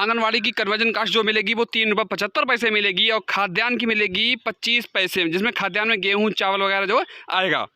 आंगनवाड़ी की conversion cast जो मिलेगी वो 3 रुपये 75 पैसे मिलेगी और खाद्यान्न की मिलेगी 25 पैसे, जिसमें खाद्यान्न में गेहूँ चावल वगैरह जो आएगा।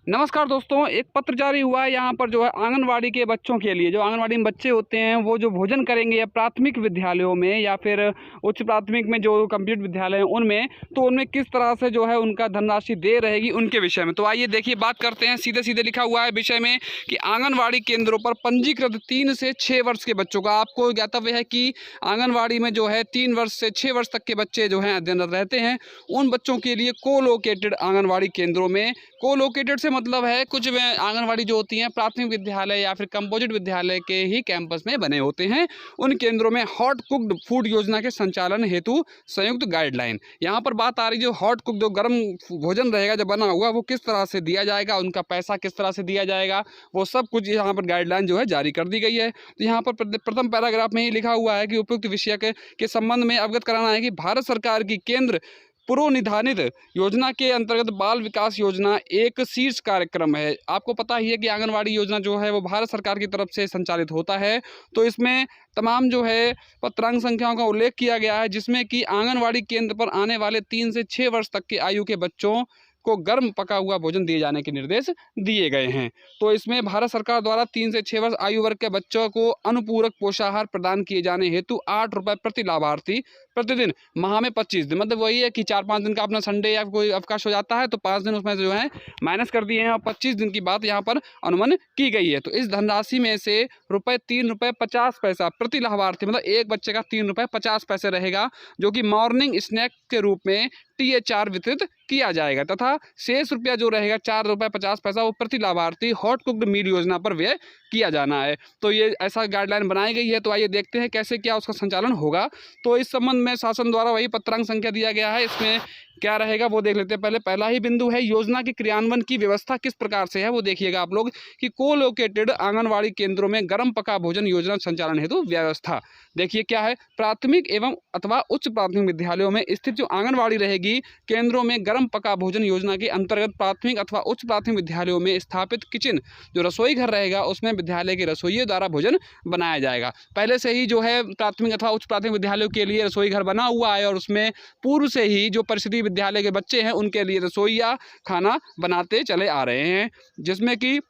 नमस्कार दोस्तों, एक पत्र जारी हुआ है यहाँ पर जो है आंगनवाड़ी के बच्चों के लिए। जो आंगनवाड़ी में बच्चे होते हैं वो जो भोजन करेंगे या प्राथमिक विद्यालयों में या फिर उच्च प्राथमिक में जो कंप्यूटर विद्यालय हैं उनमें, तो उनमें किस तरह से जो है उनका धनराशि दे रहेगी उनके विषय में। तो आइए देखिए, बात करते हैं। सीधे सीधे लिखा हुआ है विषय में कि आंगनवाड़ी केंद्रों पर पंजीकृत 3 से 6 वर्ष के बच्चों का, आपको ज्ञातव्य है कि आंगनवाड़ी में जो है 3 वर्ष से 6 वर्ष तक के बच्चे जो हैं अध्ययनरत रहते हैं, उन बच्चों के लिए कोलोकेटेड आंगनवाड़ी केंद्रों में, कोलोकेटेड से मतलब है कुछ आंगनवाड़ी जो होती हैं प्राथमिक विद्यालय या फिर कंपोजिट विद्यालय के ही कैंपस में बने होते हैं, उन केंद्रों में हॉट कुक्ड फूड योजना के संचालन हेतु संयुक्त गाइडलाइन। यहाँ पर बात आ रही जो हॉट कुक जो गर्म भोजन रहेगा जो बना हुआ वो किस तरह से दिया जाएगा, उनका पैसा किस तरह से दिया जाएगा, वो सब कुछ यहाँ पर गाइडलाइन जो है जारी कर दी गई है। तो यहाँ पर प्रथम पैराग्राफ में ही लिखा हुआ है कि उपयुक्त विषय के संबंध में अवगत कराना है कि भारत सरकार की केंद्र पूर्व निधानित योजना के अंतर्गत बाल विकास योजना एक शीर्ष कार्यक्रम है। आपको पता ही है कि आंगनवाड़ी योजना जो है वो भारत सरकार की तरफ से संचालित होता है। तो इसमें तमाम जो है पत्रांक संख्याओं का उल्लेख किया गया है, जिसमें कि आंगनवाड़ी केंद्र पर आने वाले 3 से 6 वर्ष तक की आयु के बच्चों को गर्म पका हुआ भोजन दिए जाने के निर्देश दिए गए हैं। तो इसमें भारत सरकार द्वारा 3 से 6 वर्ष आयु वर्ग के बच्चों को अनुपूरक पोषाहार प्रदान किए जाने हेतु 8 रुपये प्रति लाभार्थी प्रतिदिन, माह में 25 दिन, मतलब वही है कि 4-5 दिन का अपना संडे या कोई अवकाश हो जाता है तो 5 दिन उसमें जो है माइनस कर दिए हैं और 25 दिन की बात यहाँ पर अनुमान की गई है। तो इस धनराशि में से ₹3 रुपये 50 पैसा प्रति लाभार्थी, मतलब एक बच्चे का 3 रुपये 50 पैसे रहेगा, जो कि मॉर्निंग स्नैक के रूप में THR वितरित किया जाएगा, तथा शेष रुपया जो रहेगा 4 रुपये 50 पैसा वो प्रति लाभार्थी हॉट कुक्ड मील योजना पर व्यय किया जाना है। तो ये ऐसा गाइडलाइन बनाई गई है। तो आइए देखते हैं कैसे क्या उसका संचालन होगा। तो इस संबंध में शासन द्वारा वही पत्रांक संख्या दिया गया है, इसमें क्या रहेगा वो देख लेते हैं। पहले पहला ही बिंदु है योजना के क्रियान्वयन की व्यवस्था किस प्रकार से है वो देखिएगा आप लोग कि कोलोकेटेड आंगनवाड़ी केंद्रों में गर्म पका भोजन योजना संचालन हेतु व्यवस्था। देखिए क्या है, प्राथमिक एवं अथवा उच्च प्राथमिक विद्यालयों में स्थित जो आंगनवाड़ी रहेगी केंद्रों में गर्म पका भोजन योजना के अंतर्गत प्राथमिक अथवा उच्च प्राथमिक विद्यालयों में स्थापित किचन जो रसोई घर रहेगा उसमें विद्यालय के रसोइयों द्वारा भोजन बनाया जाएगा। पहले से ही जो है प्राथमिक अथवा उच्च प्राथमिक विद्यालयों के लिए रसोई घर बना हुआ है और उसमें पूर्व से ही जो परिषदीय विद्यालय के बच्चे हैं उनके लिए रसोइया खाना बनाते चले आ रहे हैं, जिसमें कि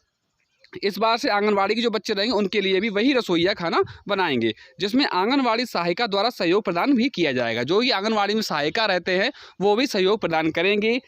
इस बार से आंगनवाड़ी के जो बच्चे रहेंगे उनके लिए भी वही रसोइया खाना बनाएंगे, जिसमें आंगनवाड़ी सहायिका द्वारा सहयोग प्रदान भी किया जाएगा। जो ही आंगनवाड़ी में सहायिका रहते हैं वो भी सहयोग प्रदान करेंगे।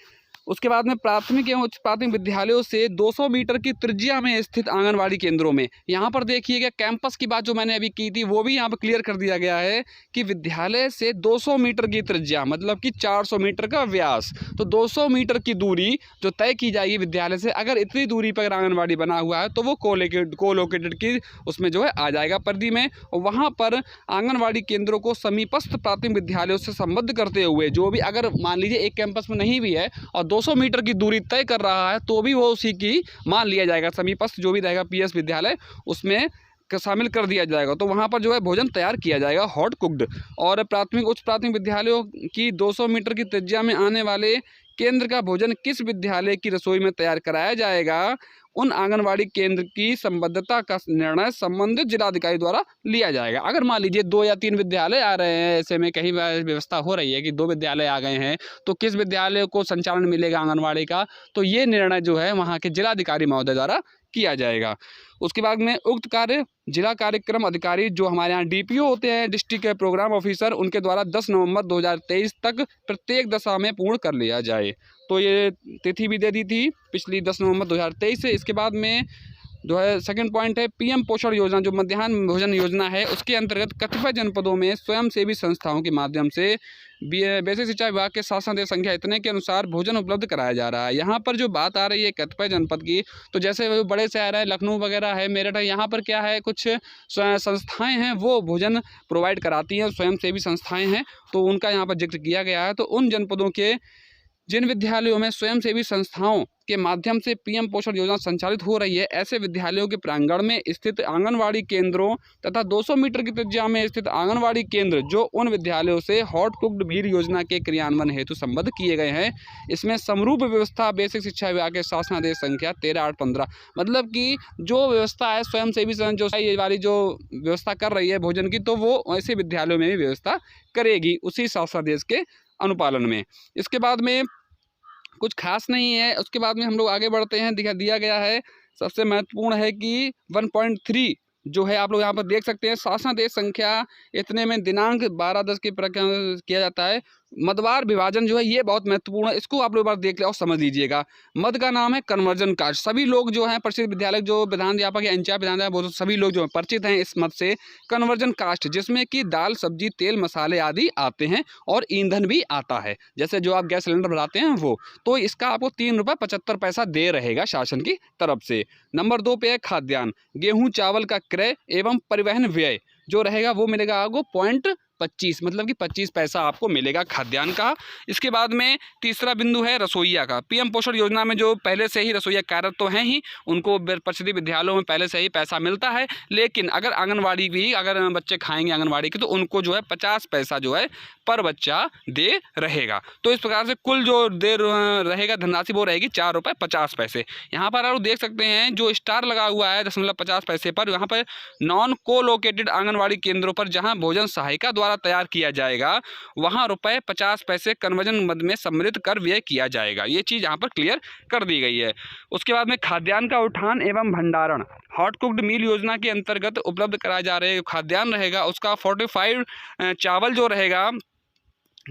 उसके बाद में प्राथमिक एवं उच्च प्राथमिक विद्यालयों से 200 मीटर की त्रिज्या में स्थित आंगनवाड़ी केंद्रों में, यहाँ पर देखिएगा कैंपस की बात जो मैंने अभी की थी वो भी यहाँ पर क्लियर कर दिया गया है कि विद्यालय से 200 मीटर की त्रिज्या मतलब कि 400 मीटर का व्यास, तो 200 मीटर की दूरी जो तय की जाएगी विद्यालय से, अगर इतनी दूरी पर आंगनवाड़ी बना हुआ है तो वो कोलोकेटेड की उसमें जो है आ जाएगा परिधि में। और वहाँ पर आंगनवाड़ी केंद्रों को समीपस्थ प्राथमिक विद्यालयों से संबद्ध करते हुए, जो भी अगर मान लीजिए एक कैंपस में नहीं भी है और 200 मीटर की दूरी तय कर रहा है तो भी वो उसी की मान लिया जाएगा, समीपस्थ जो भी रहेगा PS विद्यालय उसमें शामिल कर दिया जाएगा। तो वहाँ पर जो है भोजन तैयार किया जाएगा हॉट कुक्ड। और प्राथमिक उच्च प्राथमिक विद्यालयों की 200 मीटर की त्रिज्या में आने वाले केंद्र का भोजन किस विद्यालय की रसोई में तैयार कराया जाएगा, उन आंगनवाड़ी केंद्र की संबद्धता का निर्णय संबंधित जिलाधिकारी द्वारा लिया जाएगा। अगर मान लीजिए 2 या 3 विद्यालय आ रहे हैं, ऐसे में कहीं व्यवस्था हो रही है कि 2 विद्यालय आ गए हैं तो किस विद्यालय को संचालन मिलेगा आंगनवाड़ी का, तो ये निर्णय जो है वहाँ के जिलाधिकारी महोदय द्वारा किया जाएगा। उसके बाद में उक्त कार्य जिला कार्यक्रम अधिकारी जो हमारे यहाँ DPO होते हैं, डिस्ट्रिक्ट प्रोग्राम ऑफिसर, उनके द्वारा 10 नवंबर 2023 तक प्रत्येक दशा में पूर्ण कर लिया जाए। तो ये तिथि भी दे दी थी पिछली 10 नवंबर 2023 से। इसके बाद में जो है सेकंड पॉइंट है PM पोषण योजना जो मध्याह्न भोजन योजना है, उसके अंतर्गत कतिपय जनपदों में स्वयंसेवी संस्थाओं के माध्यम से बेसिक शिक्षा विभाग के शासनादेश संख्या इतने के अनुसार भोजन उपलब्ध कराया जा रहा है। यहाँ पर जो बात आ रही है कतिपय जनपद की, तो जैसे बड़े शहर है लखनऊ वगैरह है, मेरठ है, यहाँ पर क्या है कुछ संस्थाएं हैं वो भोजन प्रोवाइड कराती हैं, स्वयंसेवी संस्थाएं हैं, तो उनका यहाँ पर जिक्र किया गया है। तो उन जनपदों के जिन विद्यालयों में स्वयंसेवी संस्थाओं के माध्यम से पीएम पोषण योजना संचालित हो रही है, ऐसे विद्यालयों के प्रांगण में स्थित आंगनवाड़ी केंद्रों तथा 200 मीटर की त्रिज्या में स्थित आंगनवाड़ी केंद्र जो उन विद्यालयों से हॉट कुक्ड मील योजना के क्रियान्वयन हेतु संबद्ध किए गए हैं, इसमें समरूप व्यवस्था बेसिक शिक्षा विभाग के शासनादेश संख्या 13/8/15, मतलब कि जो व्यवस्था है स्वयंसेवी जो ये वाली जो व्यवस्था कर रही है भोजन की, तो वो ऐसे विद्यालयों में भी व्यवस्था करेगी उसी शासनादेश के अनुपालन में। इसके बाद में कुछ खास नहीं है। उसके बाद में हम लोग आगे बढ़ते हैं। दिया गया है सबसे महत्वपूर्ण है कि 1.3 जो है आप लोग यहाँ पर देख सकते हैं, शासनादेश संख्या इतने में दिनांक 12/10 की प्रक्रिया किया जाता है। मदवार विभाजन जो है ये बहुत महत्वपूर्ण है, इसको आप लोग बार देख ले और समझ लीजिएगा। मद का नाम है कन्वर्जन कास्ट। सभी लोग जो हैं परिषद विद्यालय जो विधानाध्यापक या इंचार्ज विधानाध्यापक वो सभी लोग जो परिचित हैं इस मद से। कन्वर्जन कास्ट जिसमें कि दाल सब्जी तेल मसाले आदि आते हैं और ईंधन भी आता है, जैसे जो आप गैस सिलेंडर भराते हैं वो, तो इसका आपको 3 रुपये 75 पैसा दे रहेगा शासन की तरफ से। नंबर 2 पे है खाद्यान्न। गेहूँ चावल का क्रय एवं परिवहन व्यय जो रहेगा वो मिलेगा आपको 0.25, मतलब कि 25 पैसा आपको मिलेगा खाद्यान्न का। इसके बाद में तीसरा बिंदु है रसोइया का। पीएम पोषण योजना में जो पहले से ही रसोइया कार्यरत तो हैं ही, उनको परिषदीय विद्यालयों में पहले से ही पैसा मिलता है, लेकिन अगर आंगनवाड़ी भी अगर बच्चे खाएंगे आंगनवाड़ी की तो उनको जो है 50 पैसा जो है पर बच्चा दे रहेगा। तो इस प्रकार से कुल जो दे रहेगा धनराशि वो रहेगी 4 रुपये 50 पैसे। यहाँ पर आप देख सकते हैं जो स्टार लगा हुआ है 0.50 पैसे पर, यहाँ पर नॉन कोलोकेटेड आंगनवाड़ी केंद्रों पर जहाँ भोजन सहायिका द्वारा तैयार किया जाएगा वहाँ ₹50 कन्वर्जन मद में सम्मिलित कर व्यय किया जाएगा। ये चीज़ यहाँ पर क्लियर कर दी गई है। उसके बाद में खाद्यान्न का उठान एवं भंडारण हॉट कुक्ड मील योजना के अंतर्गत उपलब्ध कराया जा रहे खाद्यान्न रहेगा उसका 45 चावल जो रहेगा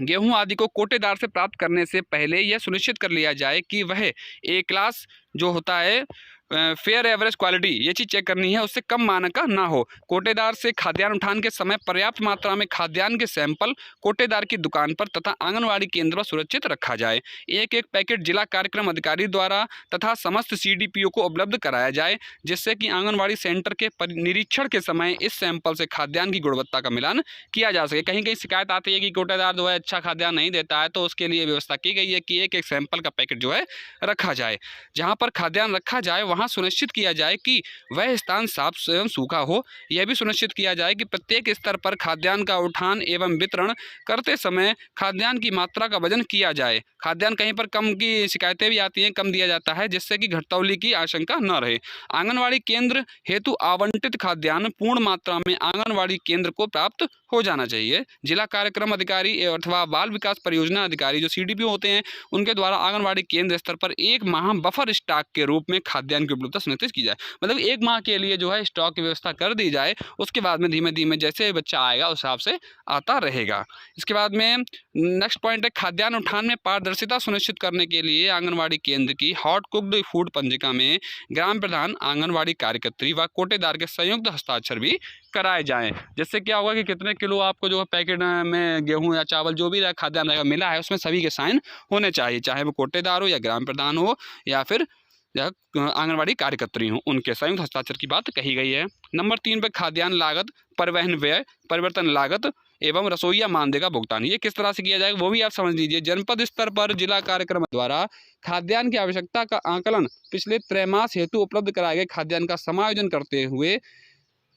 गेहूं आदि को कोटेदार से प्राप्त करने से पहले यह सुनिश्चित कर लिया जाए कि वह ए क्लास जो होता है फेयर एवरेज क्वालिटी, ये चीज़ चेक करनी है, उससे कम मानक का ना हो। कोटेदार से खाद्यान्न उठान के समय पर्याप्त मात्रा में खाद्यान्न के सैंपल कोटेदार की दुकान पर तथा आंगनवाड़ी केंद्र पर सुरक्षित रखा जाए। एक पैकेट जिला कार्यक्रम अधिकारी द्वारा तथा समस्त CDPO को उपलब्ध कराया जाए, जिससे कि आंगनवाड़ी सेंटर के निरीक्षण के समय इस सैंपल से खाद्यान्न की गुणवत्ता का मिलान किया जा सके। कहीं कहीं शिकायत आती है कि कोटेदार जो है अच्छा खाद्यान्न नहीं देता है, तो उसके लिए व्यवस्था की गई है कि एक सैंपल का पैकेट जो है रखा जाए। जहाँ पर खाद्यान्न रखा जाए वहाँ सुनिश्चित किया जाए कि वह स्थान साफ एवं सूखा हो। यह भी सुनिश्चित किया जाए कि प्रत्येक स्तर पर खाद्यान्न का उठान एवं वितरण करते समय खाद्यान्न की मात्रा का वजन किया जाए। खाद्यान्न कहीं पर कम की शिकायतें भी आती हैं, कम दिया जाता है, जिससे कि घटतौली की आशंका न रहे। आंगनवाड़ी केंद्र हेतु आवंटित खाद्यान्न पूर्ण मात्रा में आंगनवाड़ी केंद्र को प्राप्त हो जाना चाहिए। जिला कार्यक्रम अधिकारी अथवा बाल विकास परियोजना अधिकारी जो CDPO होते हैं उनके द्वारा आंगनवाड़ी केंद्र स्तर पर 1 माह बफर स्टॉक के रूप में खाद्यान्न की उपलब्धता सुनिश्चित की जाए। मतलब 1 माह के लिए जो है स्टॉक की व्यवस्था कर दी जाए, उसके बाद में धीमे धीमे जैसे बच्चा आएगा उस हिसाब से आता रहेगा। इसके बाद में नेक्स्ट पॉइंट है खाद्यान्न उठान में पारदर्शिता सुनिश्चित करने के लिए आंगनवाड़ी केंद्र की हॉट कुक्ड फूड पंजिका में ग्राम प्रधान, आंगनवाड़ी कार्यकर्त्री व कोटेदार के संयुक्त हस्ताक्षर भी कराए जाएं। जिससे क्या होगा कि कितने किलो आपको जो है पैकेट में गेहूं या चावल जो भी खाद्यान्न रहेगा मिला है उसमें सभी के साइन होने चाहिए, चाहे वो कोटेदार हो या ग्राम प्रधान हो या फिर आंगनवाड़ी कार्यकर्त्री हो, उनके संयुक्त हस्ताक्षर की बात कही गई है। नंबर 3 पे खाद्यान्न लागत, परिवहन व्यय, परिवर्तन लागत एवं रसोइया मानदेय का भुगतान, ये किस तरह से किया जाएगा वो भी आप समझ लीजिए। जनपद स्तर पर जिला कार्यक्रम द्वारा खाद्यान्न की आवश्यकता का आकलन पिछले त्रैमास हेतु उपलब्ध कराए गए खाद्यान्न का समायोजन करते हुए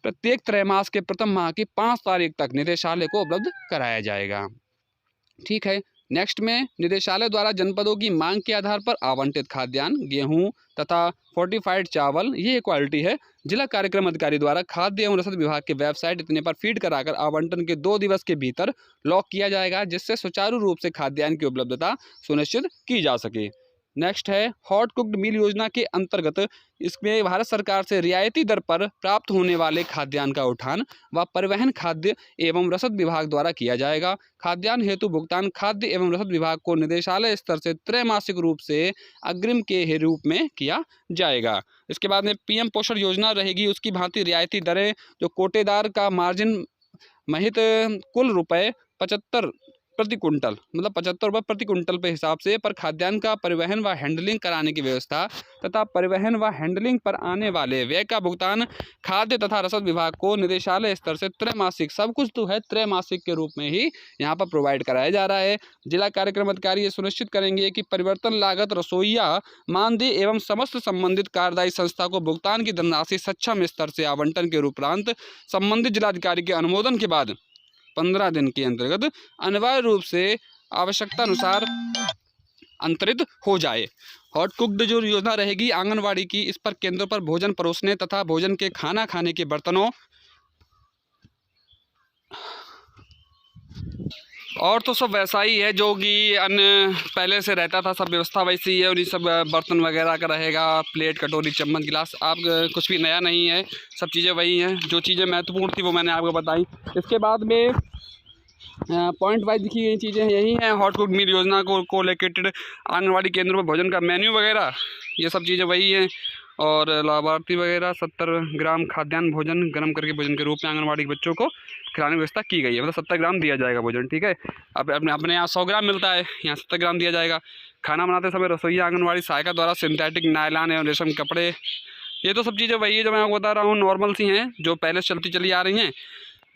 प्रत्येक त्रैमास के प्रथम माह की 5 तारीख तक निदेशालय को उपलब्ध कराया जाएगा। ठीक है। नेक्स्ट में निदेशालय द्वारा जनपदों की मांग के आधार पर आवंटित खाद्यान्न गेहूं तथा फोर्टिफाइड चावल, ये क्वालिटी है, जिला कार्यक्रम अधिकारी द्वारा खाद्य एवं रसद विभाग के वेबसाइट इतने पर फीड कराकर आवंटन के 2 दिवस के भीतर लॉक किया जाएगा, जिससे सुचारू रूप से खाद्यान्न की उपलब्धता सुनिश्चित की जा सके। नेक्स्ट है हॉट कुक्ड मील योजना के अंतर्गत इसमें भारत सरकार से रियायती दर पर प्राप्त होने वाले खाद्यान्न का उठान व परिवहन खाद्य एवं रसद विभाग द्वारा किया जाएगा। खाद्यान्न हेतु भुगतान खाद्य एवं रसद विभाग को निदेशालय स्तर से त्रैमासिक रूप से अग्रिम के रूप में किया जाएगा। इसके बाद में पीएम पोषण योजना रहेगी, उसकी भांति रियायती दरें जो कोटेदार का मार्जिन महित कुल ₹75 प्रति कुंटल, मतलब 75 रुपये प्रति कुंटल के हिसाब से पर खाद्यान्न का परिवहन व हैंडलिंग कराने की व्यवस्था तथा परिवहन व हैंडलिंग पर आने वाले व्यय का भुगतान खाद्य तथा रसद विभाग को निदेशालय स्तर से त्रैमासिक, सब कुछ तो है त्रैमासिक के रूप में ही यहाँ पर प्रोवाइड कराया जा रहा है। जिला कार्यक्रम अधिकारी ये सुनिश्चित करेंगे कि परिवर्तन लागत रसोइया मानदेय एवं समस्त संबंधित कार्यदायी संस्था को भुगतान की धनराशि सक्षम स्तर से आवंटन के उपरांत संबंधित जिलाधिकारी के अनुमोदन के बाद 15 दिन के अंतर्गत अनिवार्य रूप से आवश्यकता अनुसार अंतरित हो जाए। हॉट कुक्ड जो योजना रहेगी आंगनवाड़ी की, इस पर केंद्रों पर भोजन परोसने तथा भोजन के खाना खाने के बर्तनों और तो सब वैसा ही है जो कि अन्य पहले से रहता था, सब व्यवस्था वैसी है। और ये सब बर्तन वगैरह का रहेगा, प्लेट कटोरी चम्मच गिलास, आप कुछ भी नया नहीं है, सब चीज़ें वही हैं। जो चीज़ें महत्वपूर्ण थी वो मैंने आपको बताई। इसके बाद में पॉइंट वाइज लिखी गई चीज़ें यही हैं। हॉट कुक मील योजना को लोकेटेड आंगनवाड़ी केंद्रों पर भोजन का मेन्यू वगैरह ये सब चीज़ें वही हैं। और लाभार्थी वगैरह 70 ग्राम खाद्यान्न भोजन गर्म करके भोजन के रूप में आंगनवाड़ी के बच्चों को खिलाने की व्यवस्था की गई है। मतलब 70 ग्राम दिया जाएगा भोजन, ठीक है। अब अपने यहाँ 100 ग्राम मिलता है, यहाँ 70 ग्राम दिया जाएगा। खाना बनाते समय रसोइया आंगनवाड़ी सहायिका द्वारा सिंथेटिक नायलॉन एवं रेशम कपड़े, ये तो सब चीज़ें वही है जो मैं आपको बता रहा हूँ, नॉर्मल सी हैं जो पहले से चलती चली आ रही हैं।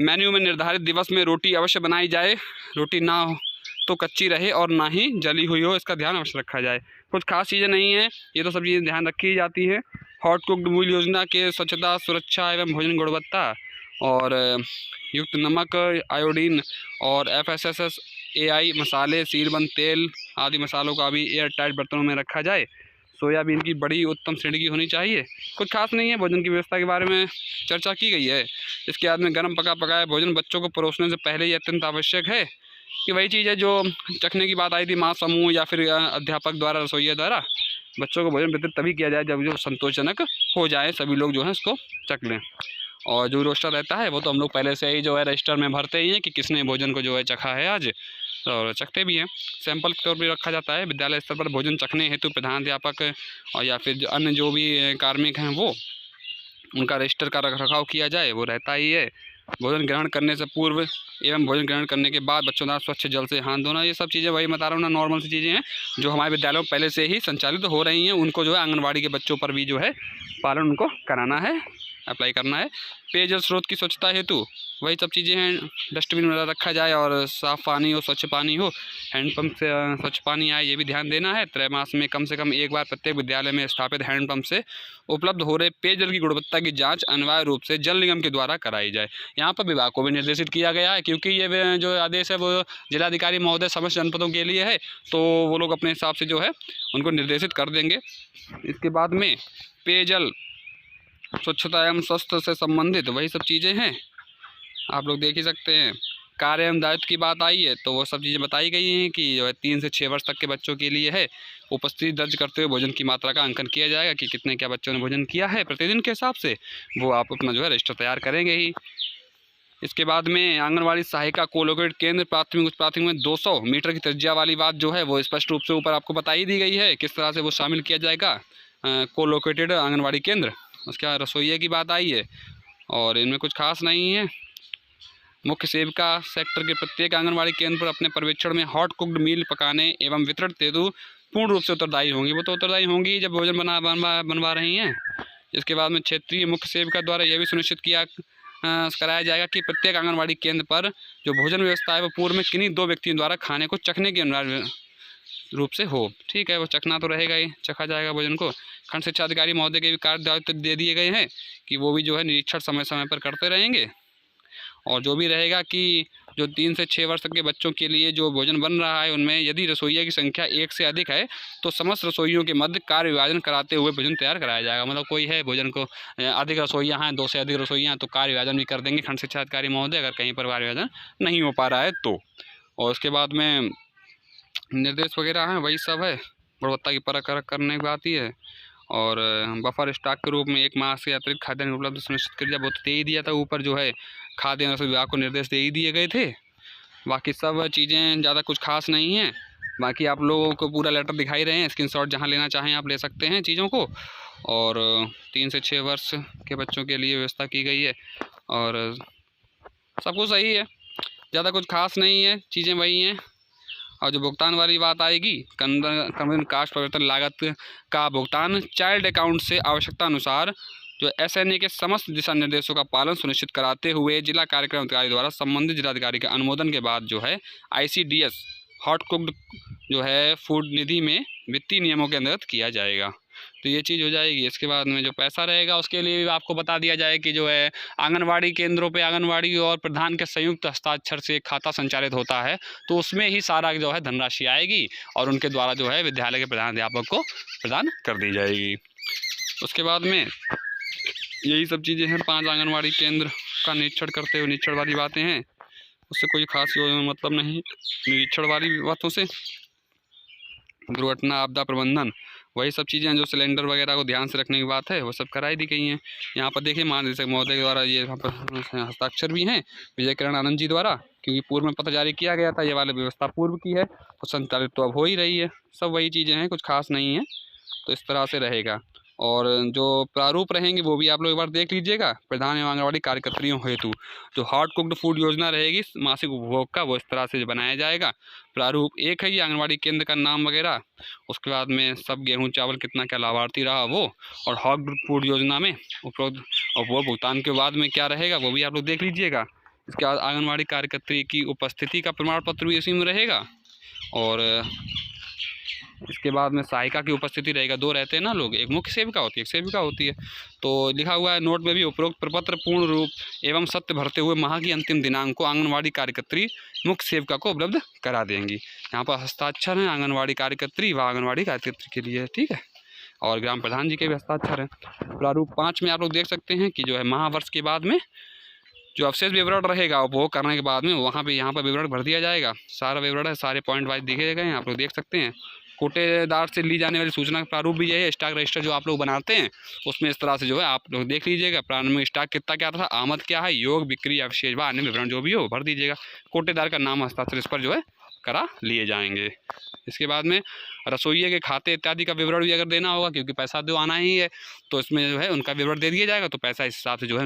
मेन्यू में निर्धारित दिवस में रोटी अवश्य बनाई जाए, रोटी ना हो तो कच्ची रहे और ना ही जली हुई हो, इसका ध्यान अवश्य रखा जाए। कुछ खास चीज़ें नहीं हैं, ये तो सब चीज़ें ध्यान रखी जाती है। हॉट कुक्ड मील योजना के स्वच्छता सुरक्षा एवं भोजन गुणवत्ता और युक्त नमक आयोडीन और FSSAI मसाले सीलबंद तेल आदि मसालों का भी एयर टाइट बर्तनों में रखा जाए। सोयाबीन की बड़ी उत्तम श्रेणी की होनी चाहिए। कुछ खास नहीं है, भोजन की व्यवस्था के बारे में चर्चा की गई है। इसके बाद में गर्म पकाया भोजन बच्चों को परोसने से पहले ही अत्यंत आवश्यक है कि वही चीज़ है जो चखने की बात आई थी, माँ समूह या फिर अध्यापक द्वारा रसोइया द्वारा बच्चों को भोजन वितरित तभी किया जाए जब जो संतोषजनक हो जाए, सभी लोग जो है इसको चख लें। और जो रोस्टर रहता है वो तो हम लोग पहले से ही जो है रजिस्टर में भरते ही हैं कि किसने भोजन को जो है चखा है आज, और चखते भी हैं। सैंपल के तौर पर रखा जाता है। विद्यालय स्तर पर भोजन चखने हेतु प्रधानाध्यापक और या फिर अन्य जो भी कार्मिक हैं वो उनका रजिस्टर का रख रखाव किया जाए, वो रहता ही है। भोजन ग्रहण करने से पूर्व एवं भोजन ग्रहण करने के बाद बच्चों द्वारा स्वच्छ जल से हाथ धोना, ये सब चीज़ें वही बता रहा हूँ ना, नॉर्मल सी चीज़ें हैं जो हमारे विद्यालयों में पहले से ही संचालित हो रही हैं। उनको जो है आंगनवाड़ी के बच्चों पर भी जो है पालन उनको कराना है, अप्लाई करना है। पेयजल स्रोत की स्वच्छता हेतु वही सब चीज़ें हैं, डस्टबिन में रखा जाए और साफ़ पानी हो, स्वच्छ पानी हो, हैंडपम्प से स्वच्छ पानी आए, ये भी ध्यान देना है। त्रैमास में कम से कम एक बार प्रत्येक विद्यालय में स्थापित हैंडपम्प से उपलब्ध हो रहे पेयजल की गुणवत्ता की जांच अनिवार्य रूप से जल निगम के द्वारा कराई जाए। यहाँ पर विभाग को भी निर्देशित किया गया है, क्योंकि ये जो आदेश है वो जिलाधिकारी महोदय समस्त जनपदों के लिए है, तो वो लोग अपने हिसाब से जो है उनको निर्देशित कर देंगे। इसके बाद में पेयजल स्वच्छता एवं स्वास्थ्य से संबंधित वही सब चीज़ें हैं, आप लोग देख ही सकते हैं। कार्य एवं दायित्व की बात आई है तो वो सब चीज़ें बताई गई हैं कि जो है 3 से 6 वर्ष तक के बच्चों के लिए है। उपस्थिति दर्ज करते हुए भोजन की मात्रा का अंकन किया जाएगा कि कितने क्या बच्चों ने भोजन किया है प्रतिदिन के हिसाब से, वो आप अपना जो है रजिस्टर तैयार करेंगे ही। इसके बाद में आंगनवाड़ी सहायिका कोलोकेट केंद्र प्राथमिक उच्च प्राथमिक में 200 मीटर की त्रिज्या वाली बात जो है वो स्पष्ट रूप से ऊपर आपको बताई दी गई है, किस तरह से वो शामिल किया जाएगा कोलोकेटेड आंगनवाड़ी केंद्र। उसके बाद रसोइये की बात आई है और इनमें कुछ खास नहीं है। मुख्य सेविका सेक्टर के प्रत्येक आंगनवाड़ी केंद्र पर अपने पर्यवेक्षण में हॉट कुक्ड मील पकाने एवं वितरण हेतु पूर्ण रूप से उत्तरदायी होंगी। वो तो उत्तरदायी होंगी जब भोजन बनवा रही हैं। इसके बाद में क्षेत्रीय मुख्य सेविका द्वारा यह भी सुनिश्चित कराया जाएगा कि प्रत्येक आंगनवाड़ी केंद्र पर जो भोजन व्यवस्था है वो पूर्व में किन्हीं 2 व्यक्तियों द्वारा खाने को चखने की अनिवार्य रूप से हो। ठीक है, वो चखना तो रहेगा ही, चखा जाएगा भोजन को। खंड शिक्षा अधिकारी महोदय के भी कार्य दायित्व दे दिए गए हैं कि वो भी जो है निरीक्षण समय समय पर करते रहेंगे। और जो भी रहेगा कि जो 3 से 6 वर्ष तक के बच्चों के लिए जो भोजन बन रहा है उनमें यदि रसोइया की संख्या 1 से अधिक है तो समस्त रसोइयों के मध्य कार्य विभाजन कराते हुए भोजन तैयार कराया जाएगा। मतलब कोई है भोजन को अधिक रसोइया हैं, 2 से अधिक रसोइया हैं तो कार्य विभाजन भी कर देंगे खंड शिक्षा अधिकारी महोदय, अगर कहीं पर कार्य विभाजन नहीं हो पा रहा है तो। और उसके बाद में निर्देश वगैरह हैं, वही सब है। गुणवत्ता की परख करने की बात ही है। और बफर स्टॉक के रूप में 1 माह से अतिरिक्त खाद्यान्न उपलब्ध सुनिश्चित कर दिया, वो तो दे ही दिया था ऊपर, जो है खाद्य एवं विभाग को निर्देश दे ही दिए गए थे। बाकी सब चीज़ें ज़्यादा कुछ खास नहीं हैं। बाकी आप लोगों को पूरा लेटर दिखाई रहे हैं, स्क्रीनशॉट जहाँ लेना चाहें आप ले सकते हैं चीज़ों को। और 3 से 6 वर्ष के बच्चों के लिए व्यवस्था की गई है और सब कुछ सही है, ज़्यादा कुछ खास नहीं है, चीज़ें वही हैं। और जो भुगतान वाली बात आएगी, कंजन कास्ट परिवर्तन लागत का भुगतान चाइल्ड अकाउंट से आवश्यकता अनुसार जो SNA के समस्त दिशा निर्देशों का पालन सुनिश्चित कराते हुए जिला कार्यक्रम अधिकारी द्वारा संबंधित जिलाधिकारी के अनुमोदन के बाद जो है ICDS हॉट कुक्ड जो है फूड निधि में वित्तीय नियमों के अंतर्गत किया जाएगा। तो ये चीज़ हो जाएगी। इसके बाद में जो पैसा रहेगा उसके लिए भी आपको बता दिया जाए कि जो है आंगनवाड़ी केंद्रों पे आंगनवाड़ी और प्रधान के संयुक्त हस्ताक्षर से खाता संचालित होता है, तो उसमें ही सारा जो है धनराशि आएगी और उनके द्वारा जो है विद्यालय के प्रधान अध्यापक को प्रदान कर दी जाएगी। उसके बाद में यही सब चीज़ें हैं। 5 आंगनवाड़ी केंद्र का निरीक्षण करते हुए, निरीक्षण वाली बातें हैं, उससे कोई खास मतलब नहीं। निरीक्षण वाली बातों से दुर्घटना आपदा प्रबंधन वही सब चीज़ें हैं जो सिलेंडर वगैरह को ध्यान से रखने की बात है, वो सब कराई दी गई हैं। यहाँ पर देखिए महानिदेशक महोदय द्वारा ये यहाँ पर हस्ताक्षर भी हैं विजय किरण आनंद जी द्वारा, क्योंकि पूर्व में पत्र जारी किया गया था, ये वाली व्यवस्था पूर्व की है तो संचालित तो अब हो ही रही है। सब वही चीज़ें हैं, कुछ खास नहीं है, तो इस तरह से रहेगा। और जो प्रारूप रहेंगे वो भी आप लोग एक बार देख लीजिएगा। प्रधान एवं आंगनवाड़ी कार्यकर्त्रियों हेतु जो हॉट कुक्ड फूड योजना रहेगी मासिक उपभोग का, वो इस तरह से बनाया जाएगा। प्रारूप एक है ये आंगनवाड़ी केंद्र का नाम वगैरह, उसके बाद में सब गेहूं चावल कितना क्या लाभार्थी रहा वो, और हॉट फूड योजना में उपरोक्त और वो भुगतान के बाद में क्या रहेगा वो भी आप लोग देख लीजिएगा। इसके बाद आंगनवाड़ी कार्यकर्त्री की उपस्थिति का प्रमाण पत्र भी इसी में रहेगा। और इसके बाद में सहायिका की उपस्थिति रहेगा। 2 रहते हैं ना लोग, एक मुख्य सेविका होती है, एक सेविका होती है। तो लिखा हुआ है नोट में भी, उपरोक्त प्रपत्र पूर्ण रूप एवं सत्य भरते हुए माह की अंतिम दिनांक को आंगनवाड़ी कार्यकर्त्री मुख्य सेविका को उपलब्ध करा देंगी। यहाँ पर हस्ताक्षर है आंगनवाड़ी कार्यकर्त्री व आंगनवाड़ी कार्यकर्त्री के लिए, ठीक है, और ग्राम प्रधान जी के भी हस्ताक्षर हैं। प्रारूप 5 में आप लोग देख सकते हैं कि जो है महावर्ष के बाद में जो अवशेष विवरण रहेगा वो करने के बाद में वहाँ पे यहाँ पर विवरण भर दिया जाएगा। सारा विवरण है, सारे पॉइंट वाइज दिखे गए हैं, आप लोग देख सकते हैं। कोटेदार से ली जाने वाली सूचना का प्रारूप भी यही है। स्टॉक रजिस्टर जो आप लोग बनाते हैं उसमें इस तरह से जो है आप लोग देख लीजिएगा, प्रारंभिक स्टॉक कितना क्या था, आमद क्या है, योग बिक्री अवशेष व अन्य विवरण जो भी हो भर दीजिएगा। कोटेदार का नाम हस्ताक्षर इस पर जो है करा लिए जाएंगे। इसके बाद में रसोइये के खाते इत्यादि का विवरण भी अगर देना होगा, क्योंकि पैसा तो आना ही है, तो इसमें जो है उनका विवरण दे दिया जाएगा, तो पैसा इस हिसाब से जो है